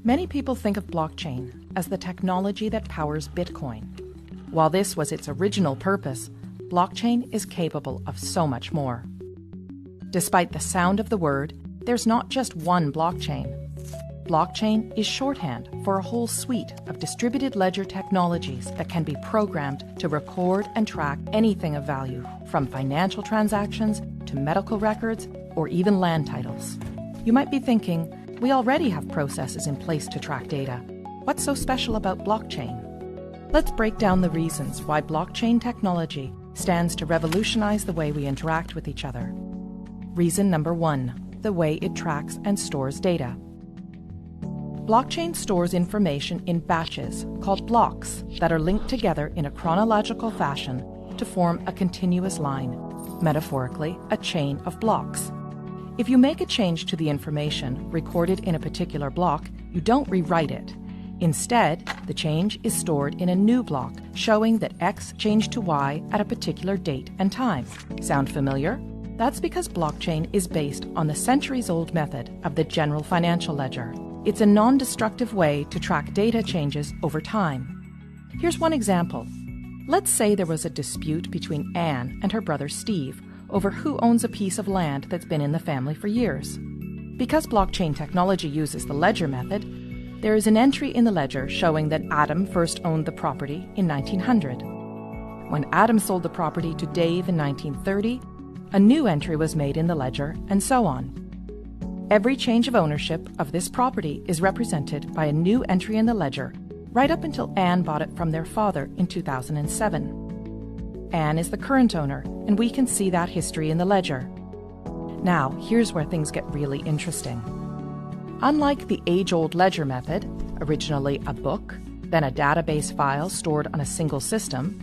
Many people think of blockchain as the technology that powers Bitcoin. While this was its original purpose, blockchain is capable of so much more. Despite the sound of the word, there's not just one blockchain. Blockchain is shorthand for a whole suite of distributed ledger technologies that can be programmed to record and track anything of value, from financial transactions to medical records or even land titles. You might be thinking, we already have processes in place to track data. What's so special about blockchain? Let's break down the reasons why blockchain technology stands to revolutionize the way we interact with each other. Reason number 1, the way it tracks and stores data. Blockchain stores information in batches called blocks that are linked together in a chronological fashion to form a continuous line, metaphorically, a chain of blocks. If you make a change to the information recorded in a particular block, you don't rewrite it. Instead, the change is stored in a new block, showing that X changed to Y at a particular date and time. Sound familiar? That's because blockchain is based on the centuries-old method of the general financial ledger. It's a non-destructive way to track data changes over time. Here's one example. Let's say there was a dispute between Anne and her brother Steve over who owns a piece of land that's been in the family for years. Because blockchain technology uses the ledger method, there is an entry in the ledger showing that Adam first owned the property in 1900. When Adam sold the property to Dave in 1930, a new entry was made in the ledger, and so on. Every change of ownership of this property is represented by a new entry in the ledger, right up until Anne bought it from their father in 2007. Anne is the current owner, and we can see that history in the ledger. Now, here's where things get really interesting. Unlike the age-old ledger method, originally a book, then a database file stored on a single system,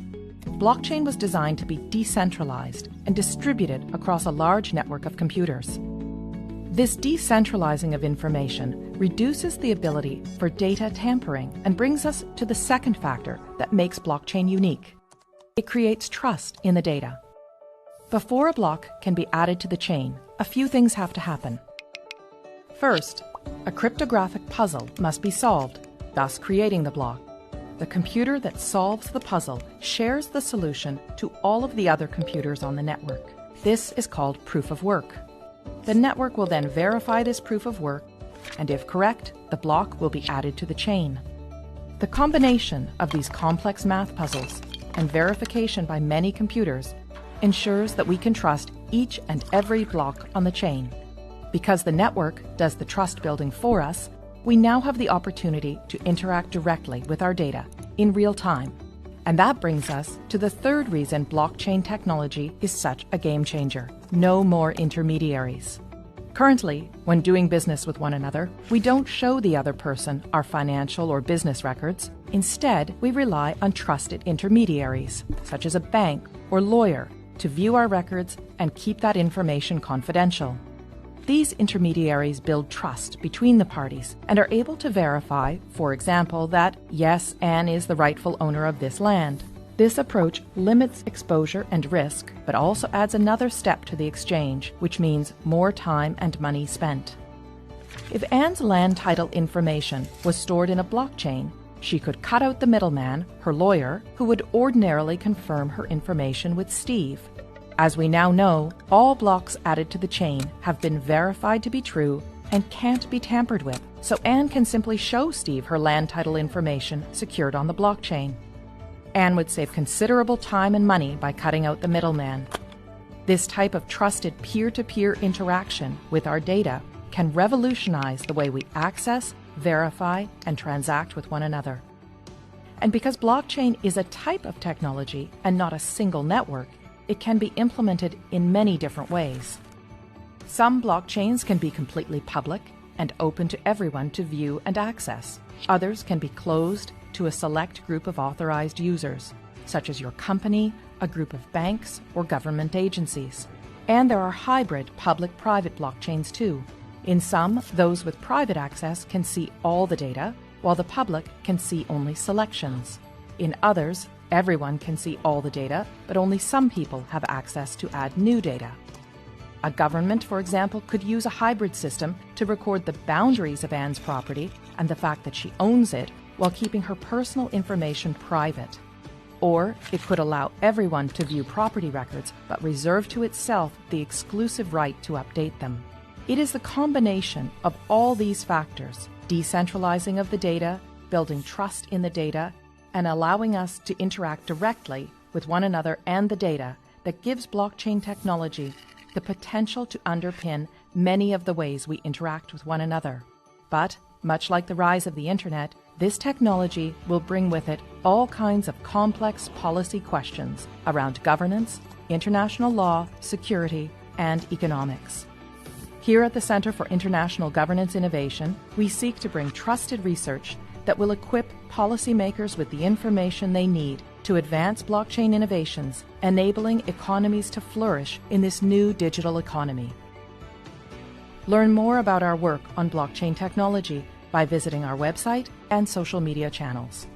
blockchain was designed to be decentralized and distributed across a large network of computers. This decentralizing of information reduces the ability for data tampering and brings us to the second factor that makes blockchain unique. It creates trust in the data. Before a block can be added to the chain, a few things have to happen. First, a cryptographic puzzle must be solved, thus creating the block. The computer that solves the puzzle shares the solution to all of the other computers on the network. This is called proof of work. The network will then verify this proof of work, and if correct, the block will be added to the chain. The combination of these complex math puzzles and verification by many computers ensures that we can trust each and every block on the chain. Because the network does the trust building for us, we now have the opportunity to interact directly with our data in real time. And that brings us to the third reason blockchain technology is such a game changer: no more intermediaries. Currently, when doing business with one another, we don't show the other person our financial or business records. Instead, we rely on trusted intermediaries, such as a bank or lawyer, to view our records and keep that information confidential. These intermediaries build trust between the parties and are able to verify, for example, that, yes, Anne is the rightful owner of this land. This approach limits exposure and risk, but also adds another step to the exchange, which means more time and money spent. If Anne's land title information was stored in a blockchain, she could cut out the middleman, her lawyer, who would ordinarily confirm her information with Steve. As we now know, all blocks added to the chain have been verified to be true and can't be tampered with, so Anne can simply show Steve her land title information secured on the blockchain. Anne would save considerable time and money by cutting out the middleman. This type of trusted peer-to-peer interaction with our data can revolutionize the way we access, verify, and transact with one another. And because blockchain is a type of technology and not a single network, it can be implemented in many different ways. Some blockchains can be completely public and open to everyone to view and access. Others can be closed to a select group of authorized users, such as your company, a group of banks, or government agencies. And there are hybrid public-private blockchains too. In some, those with private access can see all the data, while the public can see only selections. In others, Everyone can see all the data, but only some people have access to add new data. A government, for example, could use a hybrid system to record the boundaries of Anne's property and the fact that she owns it while keeping her personal information private. Or it could allow everyone to view property records but reserve to itself the exclusive right to update them. It is the combination of all these factors, decentralizing of the data, building trust in the data, and allowing us to interact directly with one another and the data, that gives blockchain technology the potential to underpin many of the ways we interact with one another. But, much like the rise of the Internet, this technology will bring with it all kinds of complex policy questions around governance, international law, security, and economics. Here at the Centre for International Governance Innovation, we seek to bring trusted research that will equip policymakers with the information they need to advance blockchain innovations, enabling economies to flourish in this new digital economy. Learn more about our work on blockchain technology by visiting our website and social media channels.